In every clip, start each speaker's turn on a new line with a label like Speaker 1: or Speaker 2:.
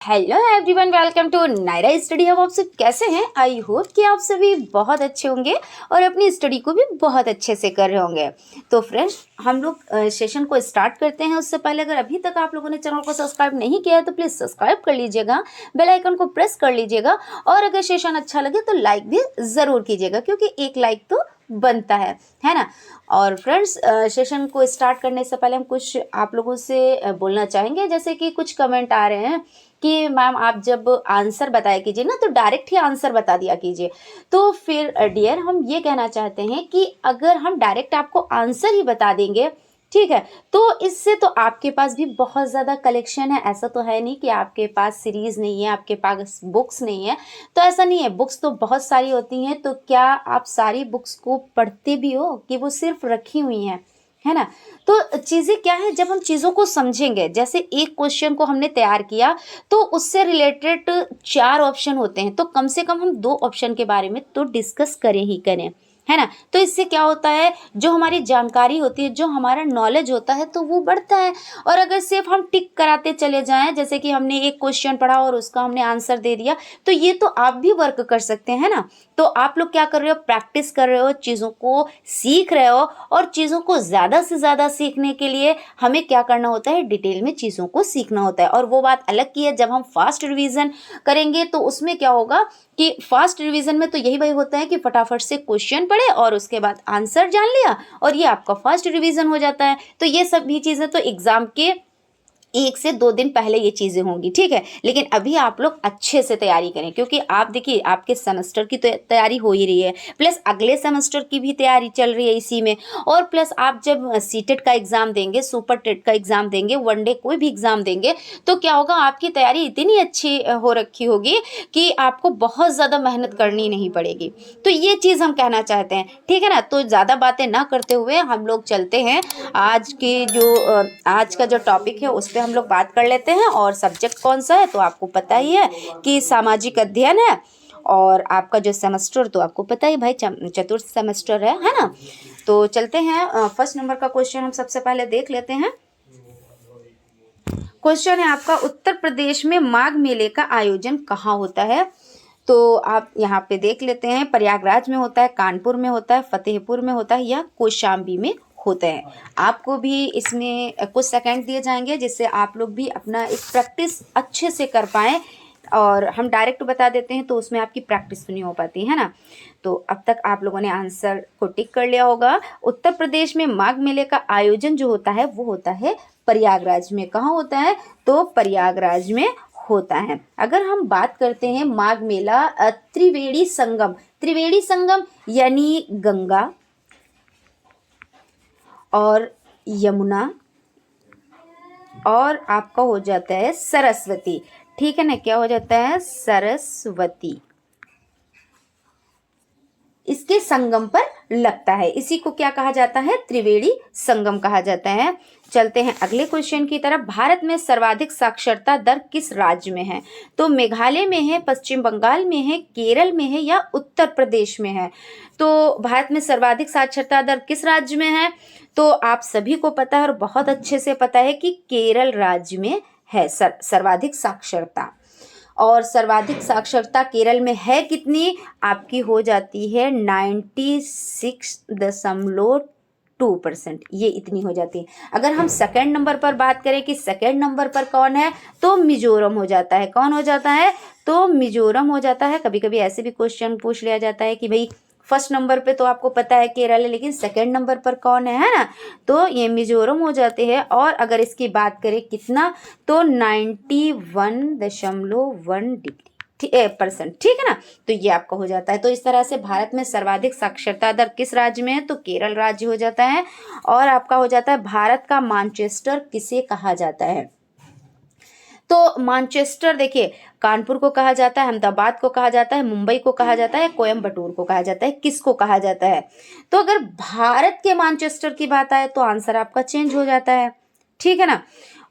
Speaker 1: Hello everyone, welcome to Naira study hub. आप सब कैसे हैं? आई होप कि आप सभी बहुत अच्छे होंगे और अपनी स्टडी को भी बहुत अच्छे से कर रहे होंगे। तो फ्रेंड्स, हम लोग सेशन को स्टार्ट करते हैं। उससे पहले अगर अभी तक आप लोगों ने चैनल को सब्सक्राइब नहीं किया है तो प्लीज़ सब्सक्राइब कर लीजिएगा, बेल आइकन को प्रेस कर लीजिएगा और अगर सेशन अच्छा लगे तो लाइक भी ज़रूर कीजिएगा, क्योंकि एक लाइक तो बनता है ना। और फ्रेंड्स, सेशन को स्टार्ट करने से पहले हम कुछ आप लोगों से बोलना चाहेंगे। जैसे कि कुछ कमेंट आ रहे हैं कि मैम आप जब आंसर बताया कीजिए ना तो डायरेक्ट ही आंसर बता दिया कीजिए। तो फिर डियर, हम ये कहना चाहते हैं कि अगर हम डायरेक्ट आपको आंसर ही बता देंगे, ठीक है, तो इससे तो आपके पास भी बहुत ज़्यादा कलेक्शन है। ऐसा तो है नहीं कि आपके पास सीरीज़ नहीं है, आपके पास बुक्स नहीं है। तो ऐसा नहीं है, बुक्स तो बहुत सारी होती हैं। तो क्या आप सारी बुक्स को पढ़ते भी हो कि वो सिर्फ रखी हुई हैं, है ना। तो चीज़ें क्या है, जब हम चीज़ों को समझेंगे, जैसे एक क्वेश्चन को हमने तैयार किया तो उससे रिलेटेड 4 ऑप्शन होते हैं, तो कम से कम हम 2 ऑप्शन के बारे में तो डिस्कस करें ही करें, है ना। तो इससे क्या होता है, जो हमारी जानकारी होती है, जो हमारा नॉलेज होता है, तो वो बढ़ता है। और अगर सिर्फ हम टिक कराते चले जाएं, जैसे कि हमने एक क्वेश्चन पढ़ा और उसका हमने आंसर दे दिया, तो ये तो आप भी वर्क कर सकते हैं ना। तो आप लोग क्या कर रहे हो, प्रैक्टिस कर रहे हो, चीज़ों को सीख रहे हो। और चीज़ों को ज़्यादा से ज़्यादा सीखने के लिए हमें क्या करना होता है, डिटेल में चीज़ों को सीखना होता है। और वो बात अलग की है, जब हम फास्ट रिवीजन करेंगे तो उसमें क्या होगा कि फास्ट रिवीजन में तो यही वही होता है कि फटाफट से क्वेश्चन पढ़े और उसके बाद आंसर जान लिया और ये आपका फास्ट रिवीजन हो जाता है। तो ये सब भी चीज़ें तो एग्जाम के 1 से 2 दिन पहले ये चीज़ें होंगी, ठीक है। लेकिन अभी आप लोग अच्छे से तैयारी करें, क्योंकि आप देखिए आपके सेमेस्टर की तो तैयारी हो ही रही है, प्लस अगले सेमेस्टर की भी तैयारी चल रही है इसी में। और प्लस आप जब सीटेट का एग्ज़ाम देंगे, सुपर टेट का एग्ज़ाम देंगे, वनडे कोई भी एग्ज़ाम देंगे, तो क्या होगा, आपकी तैयारी इतनी अच्छी हो रखी होगी कि आपको बहुत ज़्यादा मेहनत करनी नहीं पड़ेगी। तो ये चीज़ हम कहना चाहते हैं, ठीक है ना। तो ज़्यादा बातें ना करते हुए हम लोग चलते हैं आज का जो टॉपिक है उस पर हम लोग बात कर लेते हैं। और सब्जेक्ट कौन सा है तो आपको पता ही है कि सामाजिक अध्ययन है। और आपका जो सेमेस्टर तो आपको पता ही भाई चतुर्थ सेमेस्टर है ना। तो चलते हैं, फर्स्ट नंबर का क्वेश्चन हम सबसे पहले देख लेते हैं। क्वेश्चन है आपका, उत्तर प्रदेश में माघ मेले का आयोजन कहाँ होता है? तो आप यहाँ पे देख लेते हैं, प्रयागराज में होता है, कानपुर में होता है, फतेहपुर में होता है या कौशाम्बी में होते हैं। आपको भी इसमें कुछ सेकंड दिए जाएंगे जिससे आप लोग भी अपना एक प्रैक्टिस अच्छे से कर पाएँ। और हम डायरेक्ट बता देते हैं तो उसमें आपकी प्रैक्टिस नहीं हो पाती है ना। तो अब तक आप लोगों ने आंसर को टिक कर लिया होगा। उत्तर प्रदेश में माघ मेले का आयोजन जो होता है वो होता है प्रयागराज में। कहाँ होता है? तो प्रयागराज में होता है। अगर हम बात करते हैं माघ मेला, त्रिवेणी संगम, त्रिवेणी संगम यानी गंगा और यमुना और आपका हो जाता है सरस्वती, ठीक है ना। क्या हो जाता है? सरस्वती, इसके संगम पर लगता है। इसी को क्या कहा जाता है? त्रिवेणी संगम कहा जाता है। चलते हैं अगले क्वेश्चन की तरफ। भारत में सर्वाधिक साक्षरता दर किस राज्य में है? तो मेघालय में है, पश्चिम बंगाल में है, केरल में है या उत्तर प्रदेश में है? तो भारत में सर्वाधिक साक्षरता दर किस राज्य में है? तो आप सभी को पता है और बहुत अच्छे से पता है कि केरल राज्य में है सर्वाधिक साक्षरता। और सर्वाधिक साक्षरता केरल में है कितनी? आपकी हो जाती है 96.2%, ये इतनी हो जाती है। अगर हम सेकंड नंबर पर बात करें कि सेकंड नंबर पर कौन है, तो मिजोरम हो जाता है। कौन हो जाता है? तो मिजोरम हो जाता है। कभी कभी ऐसे भी क्वेश्चन पूछ लिया जाता है कि भाई फर्स्ट नंबर पे तो आपको पता है केरल है, लेकिन सेकंड नंबर पर कौन है ना। तो ये मिजोरम हो जाते हैं। और अगर इसकी बात करें कितना, तो 91.1%, ठीक है ना। तो ये आपका हो जाता है। तो इस तरह से भारत में सर्वाधिक साक्षरता दर किस राज्य में है? तो केरल राज्य हो जाता है। और आपका हो जाता है, भारत का मैनचेस्टर किसे कहा जाता है? तो मैनचेस्टर देखिए, कानपुर को कहा जाता है, अहमदाबाद को कहा जाता है, मुंबई को कहा जाता है, कोयम्बटूर को कहा जाता है, किसको कहा जाता है? तो अगर भारत के मैनचेस्टर की बात आए तो आंसर आपका चेंज हो जाता है, ठीक है ना।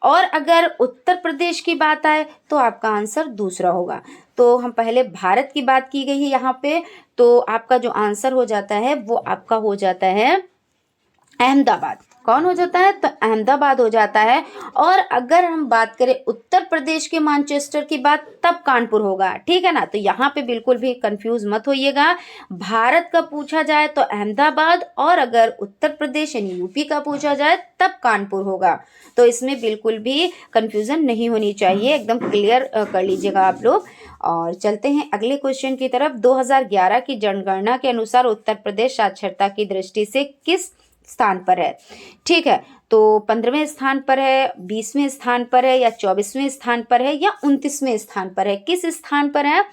Speaker 1: और अगर उत्तर प्रदेश की बात आए तो आपका आंसर दूसरा होगा। तो हम पहले भारत की बात की गई है यहाँ पे, तो आपका जो आंसर हो जाता है वो आपका हो जाता है अहमदाबाद। कौन हो जाता है? तो अहमदाबाद हो जाता है। और अगर हम बात करें उत्तर प्रदेश के मैनचेस्टर की बात, तब कानपुर होगा, ठीक है ना। तो यहाँ पे बिल्कुल भी कंफ्यूज मत होइएगा। भारत का पूछा जाए तो अहमदाबाद, और अगर उत्तर प्रदेश यानी यूपी का पूछा जाए तब कानपुर होगा। तो इसमें बिल्कुल भी कंफ्यूजन नहीं होनी चाहिए, एकदम क्लियर कर लीजिएगा आप लोग। और चलते हैं अगले क्वेश्चन की तरफ। 2011 की जनगणना के अनुसार उत्तर प्रदेश साक्षरता की दृष्टि से किस स्थान पर है? ठीक है, तो 15वें स्थान पर है, 20वें स्थान पर है, या 24वें स्थान पर है, या 29वें स्थान पर है? किस स्थान पर है?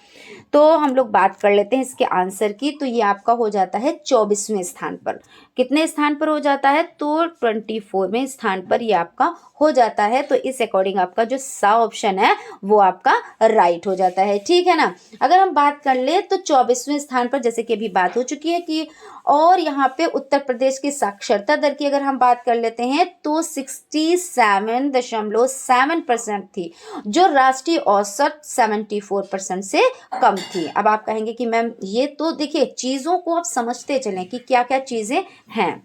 Speaker 1: तो हम लोग बात कर लेते हैं इसके आंसर की। तो ये आपका हो जाता है 24वें स्थान पर। कितने स्थान पर हो जाता है? तो 24वें स्थान पर ये आपका हो जाता है। तो इस अकॉर्डिंग आपका जो सा ऑप्शन है वो आपका राइट हो जाता है, ठीक है ना। अगर हम बात कर ले तो 24वें स्थान पर, जैसे कि अभी बात हो चुकी है कि, और यहाँ पे उत्तर प्रदेश की साक्षरता दर की अगर हम बात कर लेते हैं तो 67.7% थी, जो राष्ट्रीय औसत 74% से कम थी। अब आप कहेंगे कि मैम ये तो देखिए, चीज़ों को आप समझते चलें कि क्या क्या चीज़ें हैं,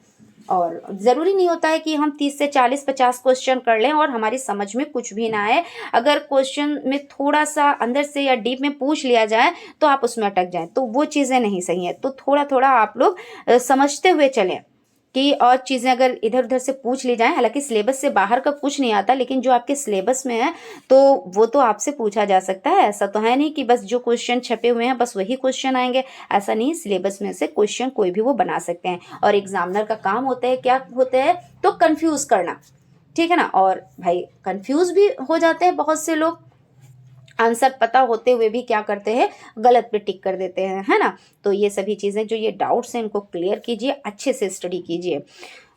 Speaker 1: और ज़रूरी नहीं होता है कि हम 30 से 40-50 क्वेश्चन कर लें और हमारी समझ में कुछ भी ना आए। अगर क्वेश्चन में थोड़ा सा अंदर से या डीप में पूछ लिया जाए तो आप उसमें अटक जाएं, तो वो चीज़ें नहीं सही है। तो थोड़ा थोड़ा आप लोग समझते हुए चलें कि और चीज़ें अगर इधर उधर से पूछ ली जाएं, हालांकि सिलेबस से बाहर का कुछ नहीं आता, लेकिन जो आपके सिलेबस में है तो वो तो आपसे पूछा जा सकता है। ऐसा तो है नहीं कि बस जो क्वेश्चन छपे हुए हैं बस वही क्वेश्चन आएंगे, ऐसा नहीं। सिलेबस में से क्वेश्चन कोई भी वो बना सकते हैं, और एग्जामिनर का काम होता है, क्या होता है? तो कंफ्यूज करना, ठीक है ना। और भाई कंफ्यूज भी हो जाते हैं बहुत से लोग, आंसर पता होते हुए भी क्या करते हैं? गलत पे टिक कर देते हैं, है ना। तो ये सभी चीज़ें जो ये डाउट्स हैं इनको क्लियर कीजिए, अच्छे से स्टडी कीजिए।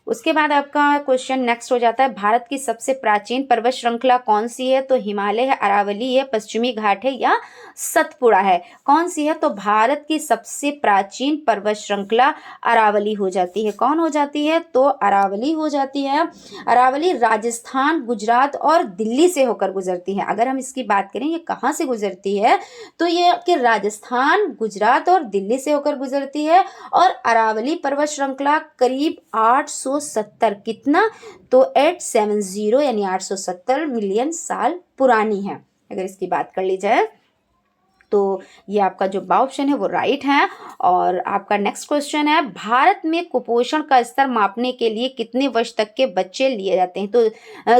Speaker 1: उसके बाद आपका क्वेश्चन नेक्स्ट हो जाता है, भारत की सबसे प्राचीन पर्वत श्रृंखला कौन सी है? तो हिमालय है, अरावली है, पश्चिमी घाट है, या सतपुड़ा है? कौन सी है? तो भारत की सबसे प्राचीन पर्वत श्रृंखला अरावली हो जाती है। कौन हो जाती है? तो अरावली हो जाती है। अरावली राजस्थान, गुजरात और दिल्ली से होकर गुजरती है। अगर हम इसकी बात करें ये कहाँ से गुजरती है, तो ये आपके राजस्थान, गुजरात और दिल्ली से होकर गुजरती है। और अरावली पर्वत श्रृंखला करीब 870, कितना? तो 870 यानी 870 मिलियन साल पुरानी है, अगर इसकी बात कर ली जाए। तो ये आपका जो बा ऑप्शन है वो राइट है। और आपका नेक्स्ट क्वेश्चन है, भारत में कुपोषण का स्तर मापने के लिए कितने वर्ष तक के बच्चे लिए जाते हैं? तो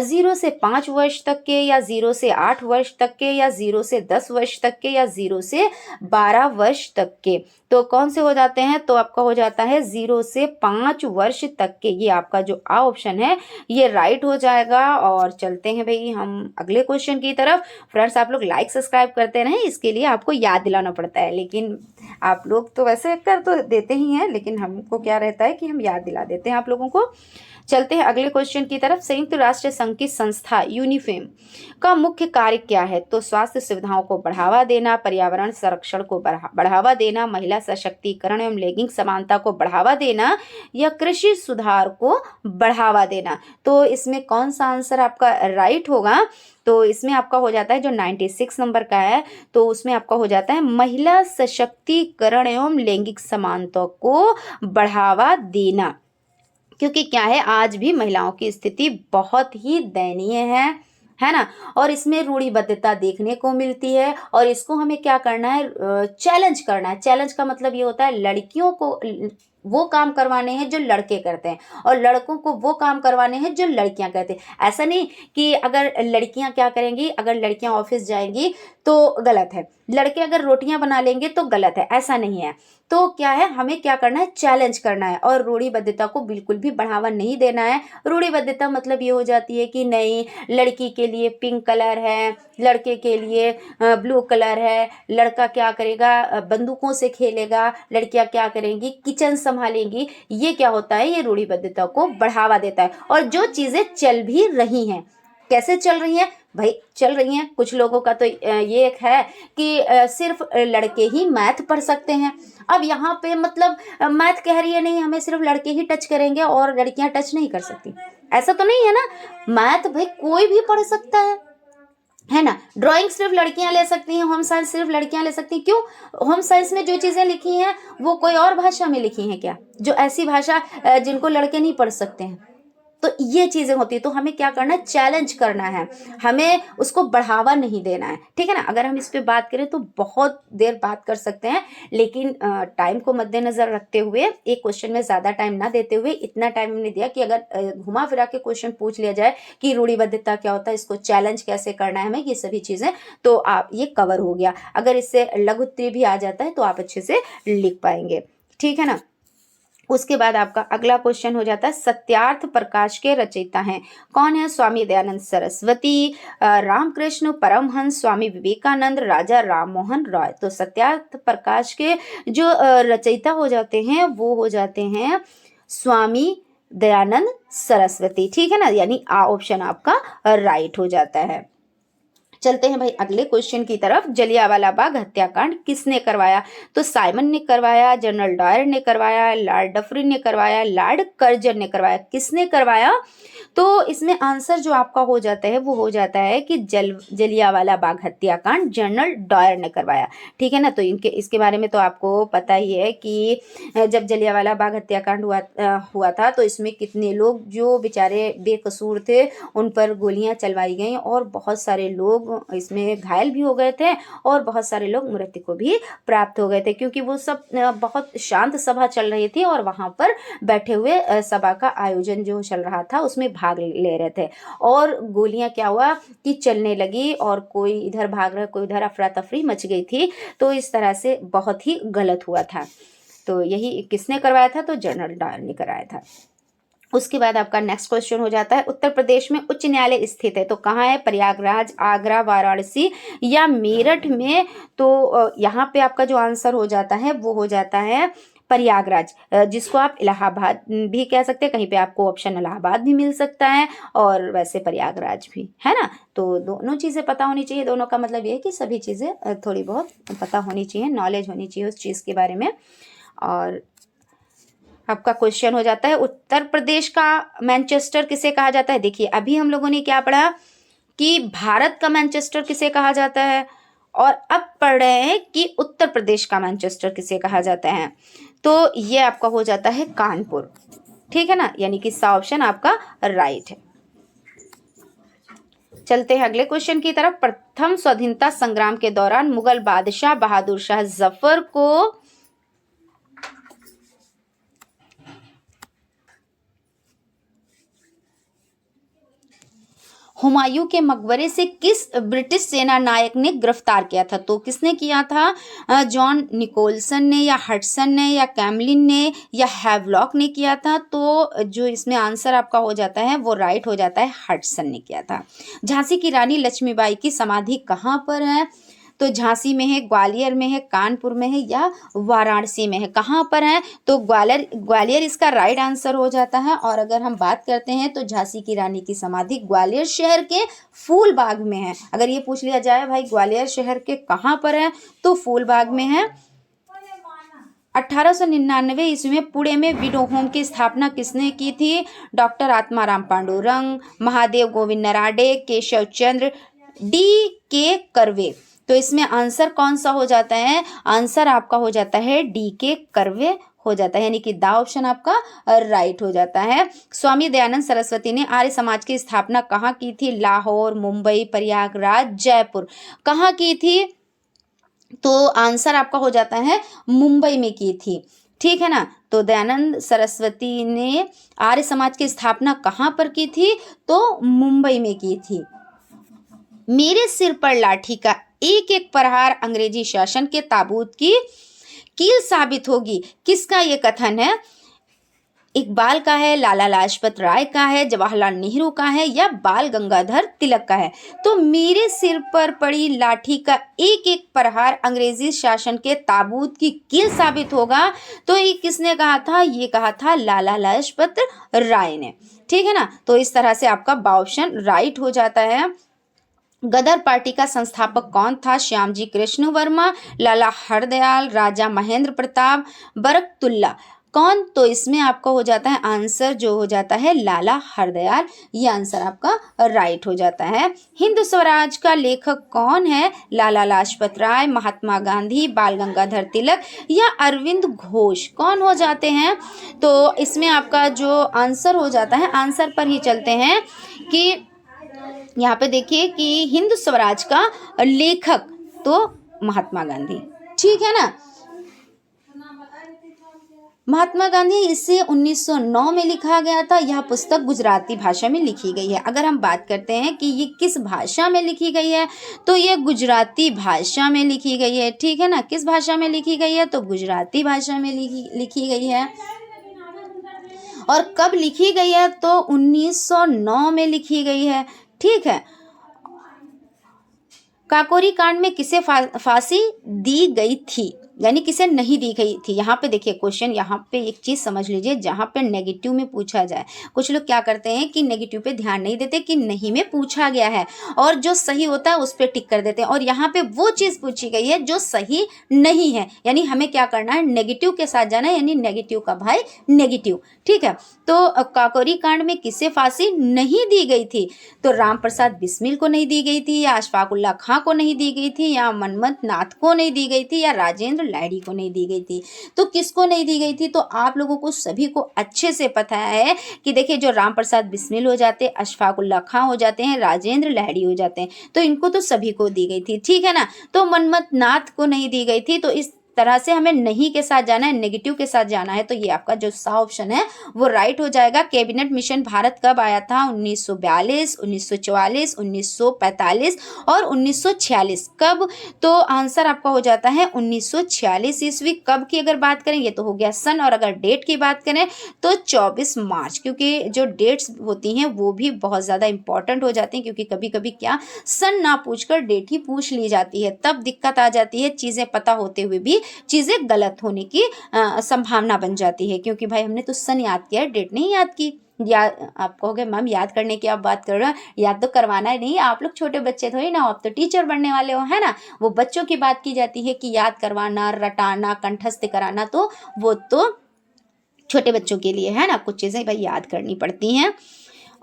Speaker 1: 0 से 5 वर्ष तक के, या 0 से 8 वर्ष तक के, या 0 से 10 वर्ष तक के, या 0 से 12 वर्ष तक के? तो कौन से हो जाते हैं? तो आपका हो जाता है 0 से 5 वर्ष तक के। ये आपका जो आ ऑप्शन है ये राइट हो जाएगा। और चलते हैं भाई हम अगले क्वेश्चन की तरफ। फ्रेंड्स, आप लोग लाइक सब्सक्राइब करते रहें, इसके लिए आपको याद दिलाना पड़ता है, लेकिन आप लोग तो वैसे कर तो देते ही हैं, लेकिन हमको क्या रहता है कि हम याद दिला देते हैं आप लोगों को। चलते हैं अगले क्वेश्चन की तरफ। संयुक्त राष्ट्र संघ की संस्था यूनिफेम का मुख्य कार्य क्या है? तो स्वास्थ्य सुविधाओं को बढ़ावा देना, पर्यावरण संरक्षण को बढ़ावा देना, महिला सशक्तिकरण एवं लैंगिक समानता को बढ़ावा देना, या कृषि सुधार को बढ़ावा देना? तो इसमें कौन सा आंसर आपका राइट होगा? तो इसमें आपका हो जाता है जो 96 नंबर का है, तो उसमें आपका हो जाता है महिला सशक्तिकरण एवं लैंगिक समानता को बढ़ावा देना। क्योंकि क्या है, आज भी महिलाओं की स्थिति बहुत ही दयनीय है ना। और इसमें रूढ़िबद्धता देखने को मिलती है, और इसको हमें क्या करना है? चैलेंज करना है। चैलेंज का मतलब ये होता है लड़कियों को वो काम करवाने हैं जो लड़के करते हैं, और लड़कों को वो काम करवाने हैं जो लड़कियां करते हैं। ऐसा नहीं कि अगर लड़कियां क्या करेंगी, अगर लड़कियां ऑफिस जाएंगी तो गलत है, लड़के अगर रोटियां बना लेंगे तो गलत है, ऐसा नहीं है। तो क्या है, हमें क्या करना है? चैलेंज करना है, और रूढ़िबद्धता को बिल्कुल भी बढ़ावा नहीं देना है। रूढ़िबद्धता मतलब ये हो जाती है कि नहीं, लड़की के लिए पिंक कलर है, लड़के के लिए ब्लू कलर है, लड़का क्या करेगा? बंदूकों से खेलेगा, लड़कियां क्या करेंगी? किचन संभालेंगी। ये क्या होता है? ये रूढ़िबद्धता को बढ़ावा देता है। और जो चीज़ें चल भी रही हैं, कैसे चल रही हैं भाई? चल रही हैं, कुछ लोगों का तो ये एक है कि सिर्फ लड़के ही मैथ पढ़ सकते हैं। अब यहाँ पे मतलब मैथ कह रही है नहीं, हमें सिर्फ लड़के ही टच करेंगे और लड़कियां टच नहीं कर सकती, ऐसा तो नहीं है ना। मैथ भाई कोई भी पढ़ सकता है ना। ड्राइंग सिर्फ लड़कियां ले सकती हैं, होम साइंस सिर्फ लड़कियां ले सकती हैं। क्यों? होम साइंस में जो चीज़ें लिखी हैं वो कोई और भाषा में लिखी हैं क्या? जो ऐसी भाषा जिनको लड़के नहीं पढ़ सकते हैं? तो ये चीज़ें होती है। तो हमें क्या करना है, चैलेंज करना है, हमें उसको बढ़ावा नहीं देना है, ठीक है ना। अगर हम इस पे बात करें तो बहुत देर बात कर सकते हैं, लेकिन टाइम को मद्देनजर रखते हुए, एक क्वेश्चन में ज़्यादा टाइम ना देते हुए, इतना टाइम हमने दिया कि अगर घुमा फिरा के क्वेश्चन पूछ लिया जाए कि रूढ़िबद्धता क्या होता है, इसको चैलेंज कैसे करना है हमें, ये सभी चीज़ें, तो आप ये कवर हो गया। अगर इससे लघु उत्तरीय भी आ जाता है तो आप अच्छे से लिख पाएंगे, ठीक है ना। उसके बाद आपका अगला क्वेश्चन हो जाता है, सत्यार्थ प्रकाश के रचयिता हैं कौन है? स्वामी दयानंद सरस्वती, रामकृष्ण परमहंस, स्वामी विवेकानंद, राजा राम मोहन रॉय। तो सत्यार्थ प्रकाश के जो रचयिता हो जाते हैं वो हो जाते हैं स्वामी दयानंद सरस्वती, ठीक है ना, यानी आ ऑप्शन आपका राइट हो जाता है। चलते हैं भाई अगले क्वेश्चन की तरफ। जलियांवाला बाग हत्याकांड किसने करवाया? तो साइमन ने करवाया, जनरल डायर ने करवाया, लॉर्ड डफरिन ने करवाया, लॉर्ड कर्जन ने करवाया। किसने करवाया? तो इसमें आंसर जो आपका हो जाता है वो हो जाता है कि जलियांवाला बाग हत्याकांड जनरल डायर ने करवाया, ठीक है ना। तो इसके बारे में तो आपको पता ही है कि जब जलियांवाला बाग हत्याकांड हुआ था तो इसमें कितने लोग जो बेचारे बेकसूर थे उन पर गोलियां चलवाई गई और बहुत सारे लोग इसमें घायल भी हो गए थे और बहुत सारे लोग मृत्यु को भी प्राप्त हो गए थे, क्योंकि वो सब बहुत शांत सभा चल रही थी और वहां पर बैठे हुए सभा का आयोजन जो चल रहा था उसमें भाग ले रहे थे और गोलियां क्या हुआ कि चलने लगी और कोई इधर भाग रहा, कोई उधर, अफरा तफरी मच गई थी। तो इस तरह से बहुत ही गलत हुआ था। तो यही किसने करवाया था? तो जनरल डायर ने कराया था। उसके बाद आपका नेक्स्ट क्वेश्चन हो जाता है, उत्तर प्रदेश में उच्च न्यायालय स्थित है तो कहाँ है? प्रयागराज, आगरा, वाराणसी या मेरठ में? तो यहाँ पे आपका जो आंसर हो जाता है वो हो जाता है प्रयागराज, जिसको आप इलाहाबाद भी कह सकते हैं। कहीं पे आपको ऑप्शन इलाहाबाद भी मिल सकता है और वैसे प्रयागराज भी, है ना। तो दोनों चीज़ें पता होनी चाहिए। दोनों का मतलब ये है कि सभी चीज़ें थोड़ी बहुत पता होनी चाहिए, नॉलेज होनी चाहिए उस चीज़ के बारे में। और आपका क्वेश्चन हो जाता है, उत्तर प्रदेश का मैनचेस्टर किसे कहा जाता है? देखिए अभी हम लोगों ने क्या पढ़ा कि भारत का मैनचेस्टर किसे कहा जाता है और अब पढ़ रहे हैं कि उत्तर प्रदेश का मैनचेस्टर किसे कहा जाता है। तो ये आपका हो जाता है कानपुर, ठीक है ना, यानी कि सा ऑप्शन आपका राइट है। चलते हैं अगले क्वेश्चन की तरफ। प्रथम स्वाधीनता संग्राम के दौरान मुगल बादशाह बहादुर शाह जफर को हुमायूं के मकबरे से किस ब्रिटिश सेना नायक ने गिरफ्तार किया था? तो किसने किया था? जॉन निकोलसन ने या हडसन ने या कैमलिन ने या हैवलॉक ने किया था? तो जो इसमें आंसर आपका हो जाता है वो राइट हो जाता है, हडसन ने किया था। झांसी की रानी लक्ष्मीबाई की समाधि कहाँ पर है? तो झांसी में है, ग्वालियर में है, कानपुर में है या वाराणसी में है? कहाँ पर है? तो ग्वालियर इसका राइट आंसर हो जाता है। और अगर हम बात करते हैं तो झांसी की रानी की समाधि ग्वालियर शहर के फूलबाग में है। अगर ये पूछ लिया जाए भाई ग्वालियर शहर के कहाँ पर है, तो फूलबाग में है। 1899 ईस्वी में पुणे में विडो होम की स्थापना किसने की थी? डॉक्टर आत्माराम पांडुरंग, महादेव गोविंद नराडे, केशव चंद्र, डी के कर्वे। तो इसमें आंसर कौन सा हो जाता है? आंसर आपका हो जाता है डी के कर्वे हो जाता है, यानी कि दा ऑप्शन आपका राइट हो जाता है। स्वामी दयानंद सरस्वती ने आर्य समाज की स्थापना कहाँ की थी? लाहौर, मुंबई, प्रयागराज, जयपुर। कहाँ की थी? तो आंसर आपका हो जाता है मुंबई में की थी, ठीक है ना। तो दयानंद सरस्वती ने आर्य समाज की स्थापना कहाँ पर की थी? तो मुंबई में की थी। मेरे सिर पर लाठी का एक एक प्रहार अंग्रेजी शासन के ताबूत की कील साबित होगी, किसका ये कथन है? इकबाल का है, लाला लाजपत राय का है, जवाहरलाल नेहरू का है या बाल गंगाधर तिलक का है? तो मेरे सिर पर पड़ी लाठी का एक एक प्रहार अंग्रेजी शासन के ताबूत की कील साबित होगा, तो ये किसने कहा था? ये कहा था लाला लाजपत राय ने, ठीक है ना। तो इस तरह से आपका बा ऑप्शन राइट हो जाता है। गदर पार्टी का संस्थापक कौन था? श्यामजी कृष्ण वर्मा, लाला हरदयाल, राजा महेंद्र प्रताप, बरकतुल्ला। कौन? तो इसमें आपका हो जाता है आंसर जो हो जाता है लाला हरदयाल, ये आंसर आपका राइट हो जाता है। हिंद स्वराज का लेखक कौन है? लाला लाजपत राय, महात्मा गांधी, बाल गंगाधर तिलक या अरविंद घोष, कौन हो जाते हैं? तो इसमें आपका जो आंसर हो जाता है, आंसर पर ही चलते हैं कि यहाँ पे देखिए कि हिंद स्वराज का लेखक तो महात्मा गांधी, ठीक है ना। महात्मा गांधी, इसे 1909 में लिखा गया था। यह पुस्तक गुजराती भाषा में लिखी गई है। अगर हम बात करते हैं कि ये किस भाषा में लिखी गई है, तो ये गुजराती भाषा में लिखी गई है, ठीक है ना। किस भाषा में लिखी गई है? तो गुजराती भाषा में लिखी गई है। और कब लिखी गई है? तो 1909 में लिखी गई है, ठीक है। काकोरी कांड में किसे फांसी दी गई थी, यानी किसे नहीं दी गई थी? यहाँ पे देखिए क्वेश्चन, यहाँ पे एक चीज समझ लीजिए, जहाँ पे नेगेटिव में पूछा जाए, कुछ लोग क्या करते हैं कि नेगेटिव पे ध्यान नहीं देते कि नहीं में पूछा गया है, और जो सही होता है उस पर टिक कर देते हैं। और यहाँ पे वो चीज पूछी गई है जो सही नहीं है, यानी हमें क्या करना है? नेगेटिव के साथ जाना है, यानी नेगेटिव का भाई नेगेटिव, ठीक है। तो काकोरी कांड में किसे फांसी नहीं दी गई थी? तो राम प्रसाद बिस्मिल को नहीं दी गई थी, या अशफाकुल्ला खां को नहीं दी गई थी, या मनमथ नाथ को नहीं दी गई थी, या राजेंद्र लाहिड़ी को नहीं दी गई थी। तो किसको नहीं दी गई थी? तो आप लोगों को सभी को अच्छे से पता है कि देखिए जो राम प्रसाद बिस्मिल हो जाते, अशफाकुल्ला खां हो जाते हैं, राजेंद्र लाहिड़ी हो जाते हैं, तो इनको तो सभी को दी गई थी, ठीक है ना। तो मनमथ नाथ को नहीं दी गई थी। तो इस तरह से हमें नहीं के साथ जाना है, नेगेटिव के साथ जाना है। तो ये आपका जो सा ऑप्शन है वो राइट हो जाएगा। कैबिनेट मिशन भारत कब आया था? 1942, 1944, 1945 और 1946। कब? तो आंसर आपका हो जाता है 1946 ईस्वी। कब की अगर बात करें, ये तो हो गया सन, और अगर डेट की बात करें तो 24 मार्च, क्योंकि जो डेट्स होती हैं वो भी बहुत ज़्यादा इंपॉर्टेंट हो जाती हैं, क्योंकि कभी कभी क्या सन ना पूछकर डेट ही पूछ ली जाती है, तब दिक्कत आ जाती है। चीज़ें पता होते हुए भी चीजें गलत होने की संभावना बन जाती है, क्योंकि भाई हमने तो सन याद किया है, डेट नहीं याद की। या आप कहोगे मैम याद करने की आप बात कर रहे हो, याद तो करवाना ही नहीं, आप लोग छोटे बच्चे थोड़ी ना हो, आप तो टीचर बनने वाले हो, है ना। वो बच्चों की बात की जाती है कि याद करवाना, रटाना, कंठस्थ कराना, तो वो तो छोटे बच्चों के लिए है ना। कुछ चीजें भाई याद करनी पड़ती हैं।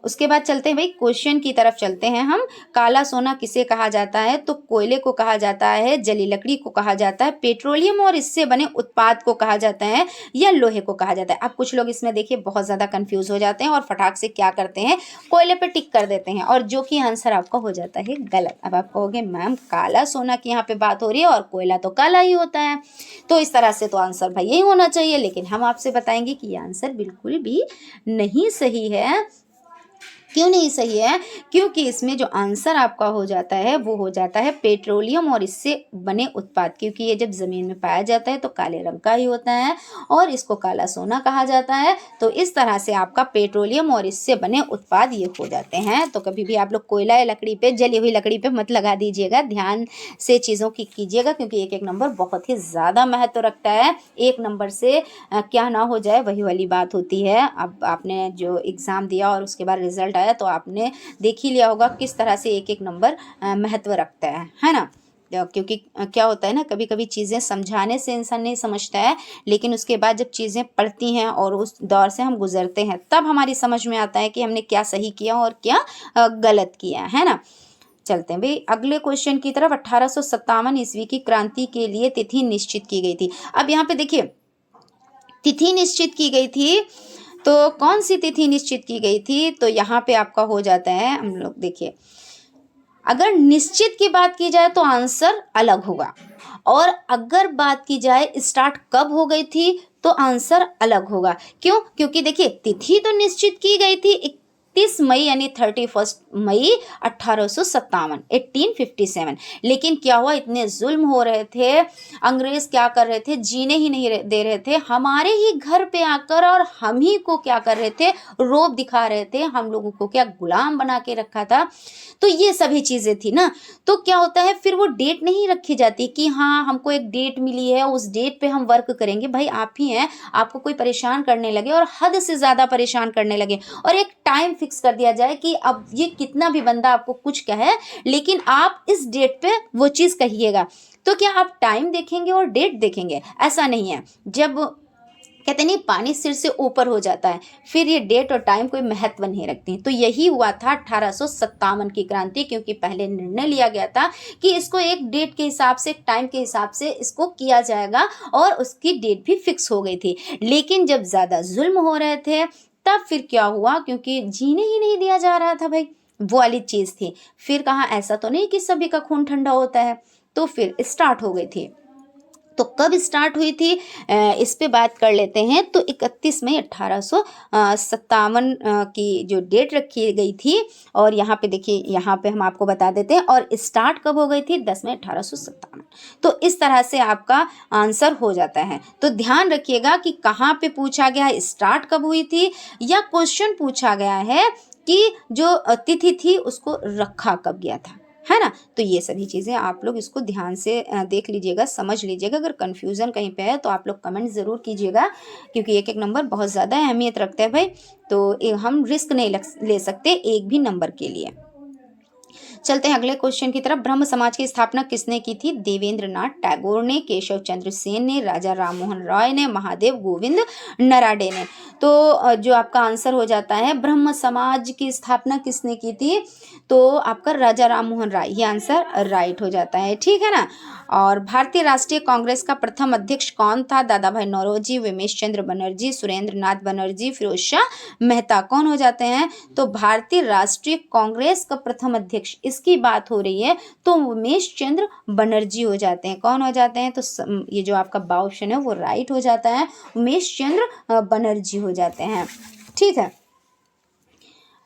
Speaker 1: उसके बाद चलते हैं भाई क्वेश्चन की तरफ चलते हैं हम। काला सोना किसे कहा जाता है? तो कोयले को कहा जाता है, जली लकड़ी को कहा जाता है, पेट्रोलियम और इससे बने उत्पाद को कहा जाता है, या लोहे को कहा जाता है। अब कुछ लोग इसमें देखिए बहुत ज़्यादा कंफ्यूज हो जाते हैं और फटाक से क्या करते हैं, कोयले पे टिक कर देते हैं, और जो कि आंसर आपका हो जाता है गलत। अब आप कहोगे मैम काला सोना की यहाँ पे बात हो रही है और कोयला तो काला ही होता है, तो इस तरह से तो आंसर भाई यही होना चाहिए, लेकिन हम आपसे बताएंगे कि ये आंसर बिल्कुल भी नहीं सही है। क्यों नहीं सही है? क्योंकि इसमें जो आंसर आपका हो जाता है वो हो जाता है पेट्रोलियम और इससे बने उत्पाद, क्योंकि ये जब ज़मीन में पाया जाता है तो काले रंग का ही होता है और इसको काला सोना कहा जाता है। तो इस तरह से आपका पेट्रोलियम और इससे बने उत्पाद ये हो जाते हैं। तो कभी भी आप लोग कोयला या लकड़ी पे, जली हुई लकड़ी पे मत लगा दीजिएगा, ध्यान से चीज़ों की कीजिएगा, क्योंकि एक एक नंबर बहुत ही ज़्यादा महत्व रखता है। एक नंबर से क्या ना हो जाए वही वाली बात होती है। अब आपने जो एग्ज़ाम दिया और उसके बाद रिजल्ट आया तो आपने देख ही लिया होगा किस तरह से एक एक नंबर महत्व रखता है ना। क्योंकि क्या होता है ना, कभी कभी चीज़ें समझाने से इंसान नहीं समझता है, लेकिन उसके बाद जब चीज़ें पढ़ती हैं और उस दौर से हम गुजरते हैं तब हमारी समझ में आता है कि हमने क्या सही किया और क्या गलत किया, है ना। चलते हैं भाई अगले क्वेश्चन की तरफ। 1857 ईस्वी की क्रांति के लिए तिथि निश्चित की गई थी। अब यहाँ पे देखिए तिथि निश्चित की गई थी, तो कौन सी तिथि निश्चित की गई थी? तो यहाँ पे आपका हो जाता है, हम लोग देखिए अगर निश्चित की बात की जाए तो आंसर अलग होगा, और अगर बात की जाए स्टार्ट कब हो गई थी तो आंसर अलग होगा। क्यों? क्योंकि देखिए तिथि तो निश्चित की गई थी 31 मई यानी 31 मई 1857, लेकिन क्या हुआ, इतने जुल्म हो रहे थे, अंग्रेज क्या कर रहे थे, जीने ही नहीं दे रहे थे हमारे ही घर पे आकर, और हम ही को क्या कर रहे थे, रोब दिखा रहे थे, हम लोगों को क्या गुलाम बना के रखा था। तो ये सभी चीज़ें थी ना। तो क्या होता है फिर वो डेट नहीं रखी जाती कि हाँ हमको एक डेट मिली है, उस डेट पे हम वर्क करेंगे। भाई आप ही हैं, आपको कोई परेशान करने लगे और हद से ज़्यादा परेशान करने लगे, और एक टाइम फिक्स कर दिया जाए कि अब ये कितना भी बंदा आपको कुछ कहे लेकिन आप इस डेट पे वो चीज़ कहिएगा, तो क्या आप टाइम देखेंगे और डेट देखेंगे? ऐसा नहीं है। जब कहते नहीं पानी सिर से ऊपर हो जाता है, फिर ये डेट और टाइम कोई महत्व नहीं रखती। तो यही हुआ था 1857 की क्रांति, क्योंकि पहले निर्णय लिया गया था कि इसको एक डेट के हिसाब से, एक टाइम के हिसाब से इसको किया जाएगा और उसकी डेट भी फिक्स हो गई थी। लेकिन जब ज़्यादा जुल्म हो रहे थे तब फिर क्या हुआ, क्योंकि जीने ही नहीं दिया जा रहा था भाई, वो वाली चीज़ थी। फिर कहाँ, ऐसा तो नहीं कि सभी का खून ठंडा होता है, तो फिर स्टार्ट हो गई थी। तो कब स्टार्ट हुई थी इस पे बात कर लेते हैं। तो 31 मई 1857 की जो डेट रखी गई थी, और यहाँ पे देखिए, यहाँ पे हम आपको बता देते हैं। और स्टार्ट कब हो गई थी, 10 मई 1857। तो इस तरह से आपका आंसर हो जाता है। तो ध्यान रखिएगा कि कहाँ पे पूछा गया है, स्टार्ट कब हुई थी, या क्वेश्चन पूछा गया है कि जो तिथि थी उसको रखा कब गया था, है ना। तो ये सभी चीज़ें आप लोग इसको ध्यान से देख लीजिएगा, समझ लीजिएगा। अगर कन्फ्यूज़न कहीं पे है तो आप लोग कमेंट ज़रूर कीजिएगा, क्योंकि एक एक नंबर बहुत ज़्यादा अहमियत रखते हैं भाई। तो हम रिस्क नहीं ले सकते एक भी नंबर के लिए। चलते हैं अगले क्वेश्चन की तरफ। ब्रह्म समाज की स्थापना किसने की थी? देवेंद्र नाथ टैगोर ने, केशव चंद्र सेन ने, राजा राम मोहन रॉय ने, महादेव गोविंद नराडे ने। तो जो आपका आंसर हो जाता है, ब्रह्म समाज की स्थापना किसने की थी? तो आपका राजा राम मोहन राय, ये आंसर राइट हो जाता है, ठीक है ना। और भारतीय राष्ट्रीय कांग्रेस का प्रथम अध्यक्ष कौन था? दादा भाई नौरोजी, उमेश चंद्र बनर्जी, सुरेंद्र नाथ बनर्जी, फिरोज शाह मेहता। कौन हो जाते हैं? तो भारतीय राष्ट्रीय कांग्रेस का प्रथम अध्यक्ष, इसकी बात हो रही है, तो उमेश चंद्र बनर्जी हो जाते हैं। कौन हो जाते हैं? तो ये जो आपका बा ऑप्शन है वो राइट हो जाता है, उमेश चंद्र बनर्जी हो जाते हैं, ठीक है।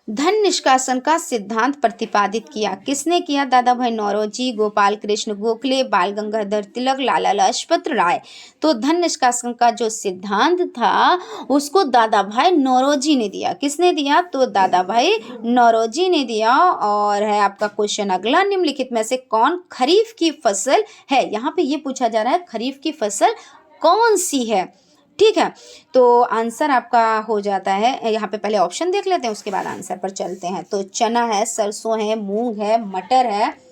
Speaker 1: धन निष्कासन का सिद्धांत प्रतिपादित किया किसने किया? दादा भाई नौरोजी, गोपाल कृष्ण गोखले, बाल गंगाधर तिलक, लाला लाजपत राय। तो धन निष्कासन का जो सिद्धांत था उसको दादा भाई नौरोजी ने दिया। किसने दिया? तो दादा भाई नौरोजी ने दिया। और है आपका क्वेश्चन अगला, निम्नलिखित में से कौन खरीफ की फसल है? यहाँ पे ये पूछा जा रहा है खरीफ की फसल कौन सी है, ठीक है। तो आंसर आपका हो जाता है, यहाँ पे पहले ऑप्शन देख लेते हैं उसके बाद आंसर पर चलते हैं। तो चना है, सरसों है, मूंग है, मटर है।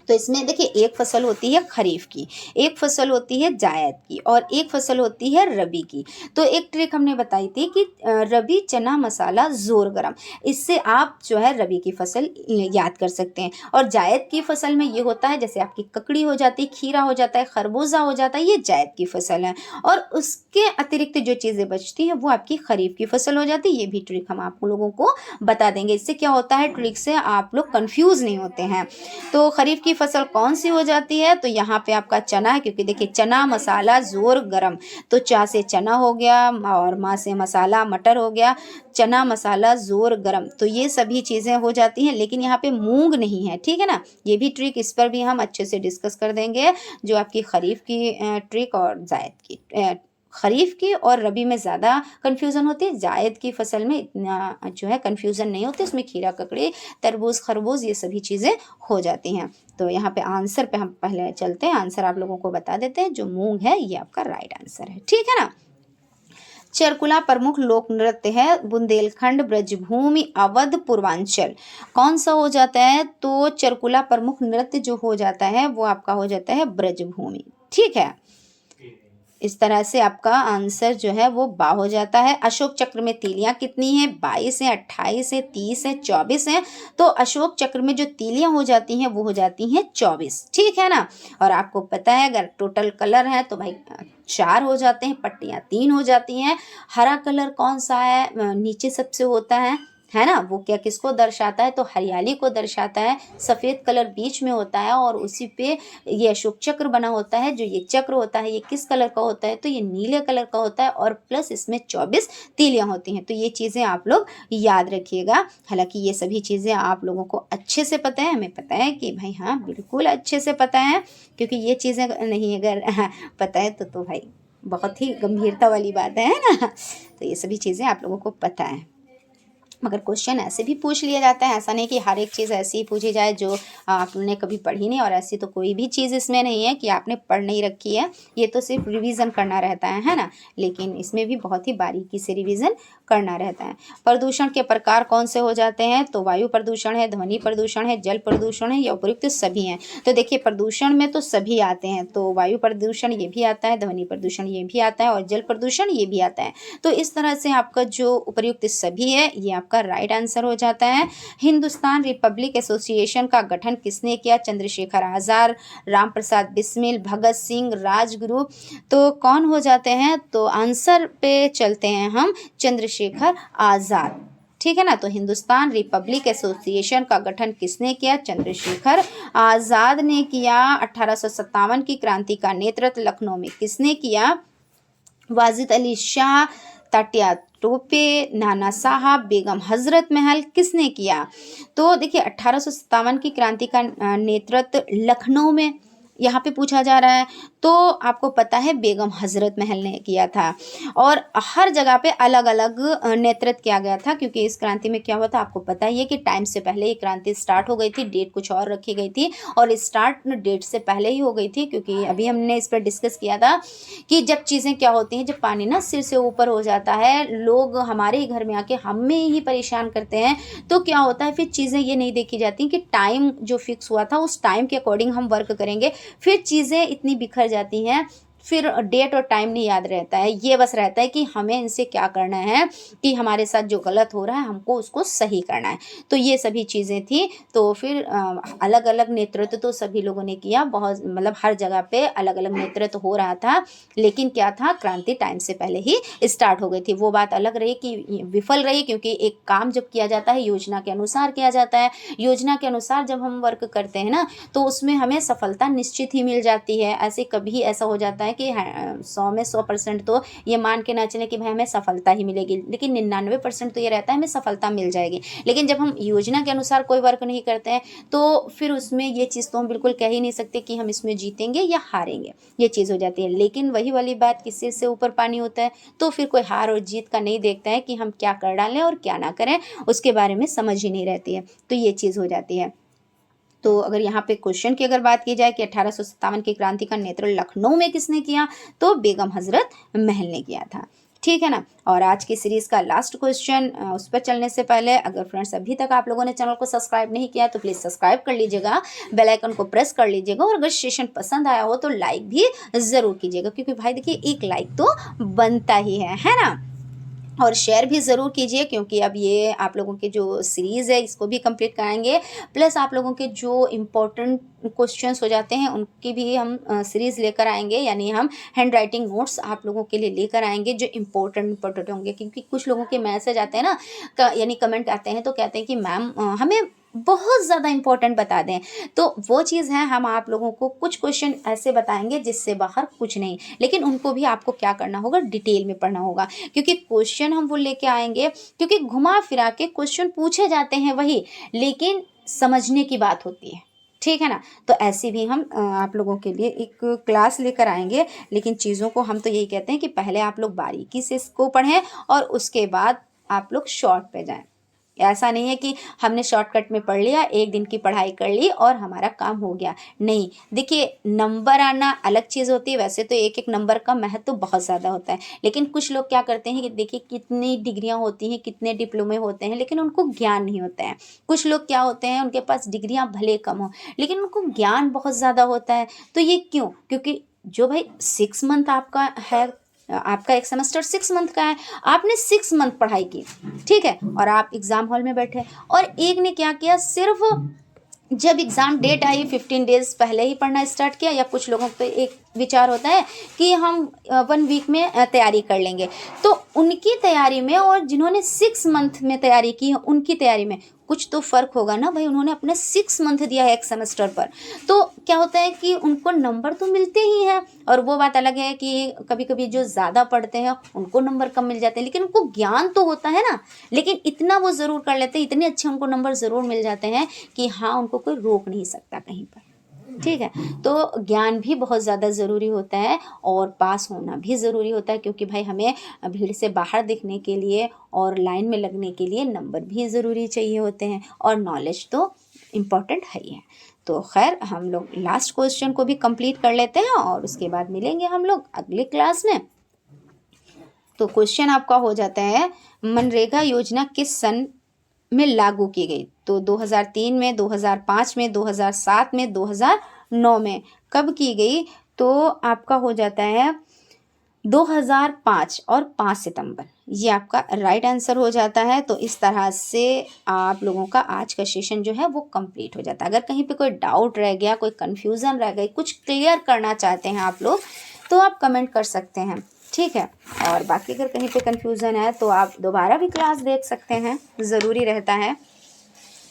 Speaker 1: तो इसमें देखिए, एक फसल होती है खरीफ की, एक फसल होती है जायद की, और एक फसल होती है रबी की। तो एक ट्रिक हमने बताई थी कि रबी चना मसाला जोर गरम, इससे आप जो है रबी की फसल याद कर सकते हैं। और जायद की फसल में ये होता है, जैसे आपकी ककड़ी हो जाती है, खीरा हो जाता है, खरबूजा हो जाता है, ये जायद की फसल है। और उसके अतिरिक्त जो चीज़ें बचती हैं वो आपकी खरीफ की फसल हो जाती है। ये भी ट्रिक हम आप लोगों को बता देंगे। इससे क्या होता है, ट्रिक से आप लोग कंफ्यूज नहीं होते हैं। तो खरीफ की फसल कौन सी हो जाती है? तो यहाँ पे आपका चना है, क्योंकि देखिए चना मसाला जोर गरम, तो चा से चना हो गया और माँ से मसाला मटर हो गया, चना मसाला जोर गरम। तो ये सभी चीज़ें हो जाती हैं, लेकिन यहाँ पे मूंग नहीं है, ठीक है ना। ये भी ट्रिक, इस पर भी हम अच्छे से डिस्कस कर देंगे, जो आपकी खरीफ की ट्रिक और जायद की खरीफ की और रबी में ज़्यादा कन्फ्यूज़न होती है, जायद की फसल में इतना जो है कन्फ्यूज़न नहीं होती, इसमें खीरा ककड़ी तरबूज खरबूज ये सभी चीज़ें हो जाती हैं। तो यहाँ पे आंसर पे हम पहले चलते हैं, आंसर आप लोगों को बता देते हैं। जो मूंग है ये आपका राइट आंसर है, ठीक है ना। चरकुला प्रमुख लोक नृत्य है बुंदेलखंड, ब्रजभूमि, अवध, पूर्वांचल। कौन सा हो जाता है? तो चरकुला प्रमुख नृत्य जो हो जाता है वो आपका हो जाता है ब्रजभूमि, ठीक है। इस तरह से आपका आंसर जो है वो बा हो जाता है। अशोक चक्र में तीलियां कितनी हैं? 22 हैं, 28 हैं, 30 हैं, 24 हैं। तो अशोक चक्र में जो तीलियां हो जाती हैं वो हो जाती हैं 24, ठीक है ना। और आपको पता है अगर टोटल कलर है तो भाई 4 हो जाते हैं, पट्टियां 3 हो जाती हैं। हरा कलर कौन सा है? नीचे सबसे होता है ना। वो क्या किसको दर्शाता है? तो हरियाली को दर्शाता है। सफ़ेद कलर बीच में होता है और उसी पे ये अशोक चक्र बना होता है। जो ये चक्र होता है ये किस कलर का होता है? तो ये नीले कलर का होता है, और प्लस इसमें 24 तीलियां होती हैं। तो ये चीज़ें आप लोग याद रखिएगा। हालांकि ये सभी चीज़ें आप लोगों को अच्छे से पता है, हमें पता है कि भाई हाँ बिल्कुल अच्छे से पता है, क्योंकि ये चीज़ें नहीं अगर पता है तो भाई बहुत ही गंभीरता वाली बात है ना। तो ये सभी चीज़ें आप लोगों को पता है। मगर क्वेश्चन ऐसे भी पूछ लिया जाता है, ऐसा नहीं कि हर एक चीज़ ऐसी ही पूछी जाए जो आपने कभी पढ़ी नहीं, और ऐसी तो कोई भी चीज़ इसमें नहीं है कि आपने पढ़ नहीं रखी है, ये तो सिर्फ रिवीजन करना रहता है ना। लेकिन इसमें भी बहुत ही बारीकी से रिवीजन करना रहता है। प्रदूषण के प्रकार कौन से हो जाते हैं? तो वायु प्रदूषण है, ध्वनि प्रदूषण है, जल प्रदूषण है, या उपयुक्त सभी हैं। तो देखिए प्रदूषण में तो सभी आते हैं, तो वायु प्रदूषण ये भी आता है, ध्वनि प्रदूषण ये भी आता है, और जल प्रदूषण ये भी आता है। तो इस तरह से आपका जो उपयुक्त सभी है ये आपका राइट आंसर हो जाता है। हिंदुस्तान रिपब्लिक एसोसिएशन का गठन किसने किया? चंद्रशेखर आजाद, राम प्रसाद बिस्मिल, भगत सिंह, राजगुरु। तो कौन हो जाते हैं? तो आंसर पे चलते हैं हम, चंद्रशेखर आजाद। ठीक है ना। तो हिंदुस्तान रिपब्लिक एसोसिएशन का गठन किसने किया? चंद्रशेखर आजाद ने किया। 1857 की क्रांति का नेतृत्व लखनऊ में किसने किया? वाजिद अली शाह, तात्या टोपे, नाना साहब, बेगम हजरत महल, किसने किया? तो देखिए 1857 की क्रांति का नेतृत्व लखनऊ में यहाँ पे पूछा जा रहा है, तो आपको पता है बेगम हजरत महल ने किया था। और हर जगह पे अलग अलग नेतृत्व किया गया था, क्योंकि इस क्रांति में क्या हुआ था आपको पता ही है कि टाइम से पहले ये क्रांति स्टार्ट हो गई थी, डेट कुछ और रखी गई थी, और स्टार्ट डेट से पहले ही हो गई थी, क्योंकि अभी हमने इस पर डिस्कस किया था कि जब चीज़ें क्या होती हैं, जब पानी ना सिर से ऊपर हो जाता है, लोग हमारे ही घर में आके हमें ही परेशान करते हैं, तो क्या होता है फिर चीज़ें ये नहीं देखी जाती कि टाइम जो फिक्स हुआ था उस टाइम के अकॉर्डिंग हम वर्क करेंगे, फिर चीज़ें इतनी बिखर जाती हैं, फिर डेट और टाइम नहीं याद रहता है, ये बस रहता है कि हमें इनसे क्या करना है, कि हमारे साथ जो गलत हो रहा है हमको उसको सही करना है। तो ये सभी चीज़ें थी। तो फिर अलग अलग नेतृत्व तो सभी लोगों ने किया, बहुत मतलब हर जगह पे अलग अलग नेतृत्व हो रहा था, लेकिन क्या था, क्रांति टाइम से पहले ही स्टार्ट हो गई थी। वो बात अलग रही कि विफल रही, क्योंकि एक काम जब किया जाता है योजना के अनुसार किया जाता है, योजना के अनुसार जब हम वर्क करते हैं ना, तो उसमें हमें सफलता निश्चित ही मिल जाती है। ऐसे कभी ऐसा हो जाता है कि 100 में 100% तो ये मान के ना चले कि भाई हमें सफलता ही मिलेगी, लेकिन 99% तो ये रहता है हमें सफलता मिल जाएगी। लेकिन जब हम योजना के अनुसार कोई वर्क नहीं करते हैं, तो फिर उसमें ये चीज़ तो हम बिल्कुल कह ही नहीं सकते कि हम इसमें जीतेंगे या हारेंगे, ये चीज़ हो जाती है। लेकिन वही वाली बात कि सिर से ऊपर पानी होता है, तो फिर कोई हार और जीत का नहीं देखता है कि हम क्या कर डालें और क्या ना करें, उसके बारे में समझ ही नहीं रहती है, तो ये चीज़ हो जाती है। तो अगर यहाँ पे क्वेश्चन की अगर बात की जाए कि 1857 की क्रांति का नेतृत्व लखनऊ में किसने किया, तो बेगम हजरत महल ने किया था। ठीक है ना। और आज की सीरीज़ का लास्ट क्वेश्चन, उस पर चलने से पहले अगर फ्रेंड्स अभी तक आप लोगों ने चैनल को सब्सक्राइब नहीं किया तो प्लीज़ सब्सक्राइब कर लीजिएगा, बेल आइकन को प्रेस कर लीजिएगा, और अगर सेशन पसंद आया हो तो लाइक भी ज़रूर कीजिएगा, क्योंकि भाई देखिए एक लाइक तो बनता ही है ना। और शेयर भी ज़रूर कीजिए, क्योंकि अब ये आप लोगों की जो सीरीज़ है इसको भी कंप्लीट कराएंगे, प्लस आप लोगों के जो इम्पोर्टेंट क्वेश्चंस हो जाते हैं उनकी भी हम सीरीज़ लेकर आएंगे, यानी हम हैंड राइटिंग नोट्स आप लोगों के लिए लेकर आएंगे जो इम्पोर्टेंट होंगे। क्योंकि कुछ लोगों के मैसेज आते हैं ना, यानी कमेंट आते हैं, तो कहते हैं कि मैम हमें बहुत ज़्यादा इम्पोर्टेंट बता दें, तो वो चीज़ है, हम आप लोगों को कुछ क्वेश्चन ऐसे बताएंगे जिससे बाहर कुछ नहीं, लेकिन उनको भी आपको क्या करना होगा, डिटेल में पढ़ना होगा, क्योंकि क्वेश्चन हम वो लेके आएंगे, क्योंकि घुमा फिरा के क्वेश्चन पूछे जाते हैं वही, लेकिन समझने की बात होती है। ठीक है ना। तो ऐसे भी हम आप लोगों के लिए एक क्लास लेकर आएंगे, लेकिन चीज़ों को हम तो यही कहते हैं कि पहले आप लोग बारीकी से इसको पढ़ें और उसके बाद आप लोग शॉर्ट पे जाएं। ऐसा नहीं है कि हमने शॉर्टकट में पढ़ लिया, एक दिन की पढ़ाई कर ली और हमारा काम हो गया, नहीं। देखिए नंबर आना अलग चीज़ होती है, वैसे तो एक एक नंबर का महत्व तो बहुत ज़्यादा होता है, लेकिन कुछ लोग क्या करते हैं कि देखिए कितनी डिग्रियां होती हैं, कितने डिप्लोमे होते हैं, लेकिन उनको ज्ञान नहीं होता है। कुछ लोग क्या होते हैं, उनके पास डिग्रियां भले कम हो लेकिन उनको ज्ञान बहुत ज़्यादा होता है। तो ये क्यों? क्योंकि जो भाई 6 मंथ आपका है, आपका एक सेमेस्टर 6 मंथ का है, आपने 6 मंथ पढ़ाई की, ठीक है, और आप एग्ज़ाम हॉल में बैठे, और एक ने क्या किया, सिर्फ जब एग्ज़ाम डेट आई 15 डेज पहले ही पढ़ना स्टार्ट किया, या कुछ लोगों को एक विचार होता है कि हम 1 वीक में तैयारी कर लेंगे, तो उनकी तैयारी में और जिन्होंने 6 मंथ में तैयारी की है उनकी तैयारी में कुछ तो फ़र्क होगा ना भाई। उन्होंने अपने 6 मंथ दिया है एक सेमेस्टर पर, तो क्या होता है कि उनको नंबर तो मिलते ही हैं। और वो बात अलग है कि कभी कभी जो ज़्यादा पढ़ते हैं उनको नंबर कम मिल जाते हैं, लेकिन उनको ज्ञान तो होता है ना, लेकिन इतना वो ज़रूर कर लेते हैं, इतने अच्छे उनको नंबर ज़रूर मिल जाते हैं कि हाँ उनको कोई रोक नहीं सकता कहीं पर। ठीक है। तो ज्ञान भी बहुत ज़्यादा ज़रूरी होता है और पास होना भी ज़रूरी होता है, क्योंकि भाई हमें भीड़ से बाहर दिखने के लिए और लाइन में लगने के लिए नंबर भी ज़रूरी चाहिए होते हैं, और नॉलेज तो इम्पॉर्टेंट है ही है। तो खैर हम लोग लास्ट क्वेश्चन को भी कंप्लीट कर लेते हैं और उसके बाद मिलेंगे हम लोग अगले क्लास में। तो क्वेश्चन आपका हो जाता है, मनरेगा योजना किस सन में लागू की गई? तो 2003 में, 2005 में, 2007 में, 2009 में। कब की गई? तो आपका हो जाता है 2005 और 5 सितंबर, ये आपका राइट आंसर हो जाता है। तो इस तरह से आप लोगों का आज का सेशन जो है वो कंप्लीट हो जाता है। अगर कहीं पे कोई डाउट रह गया, कोई कन्फ्यूज़न रह गई, कुछ क्लियर करना चाहते हैं आप लोग, तो आप कमेंट कर सकते हैं, ठीक है। और बाकी अगर कहीं पे कन्फ्यूज़न है तो आप दोबारा भी क्लास देख सकते हैं, ज़रूरी रहता है।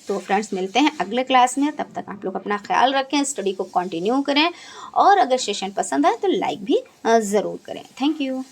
Speaker 1: तो फ्रेंड्स मिलते हैं अगले क्लास में, तब तक आप लोग अपना ख्याल रखें, स्टडी को कंटिन्यू करें, और अगर सेशन पसंद आए तो लाइक भी ज़रूर करें। Thank you.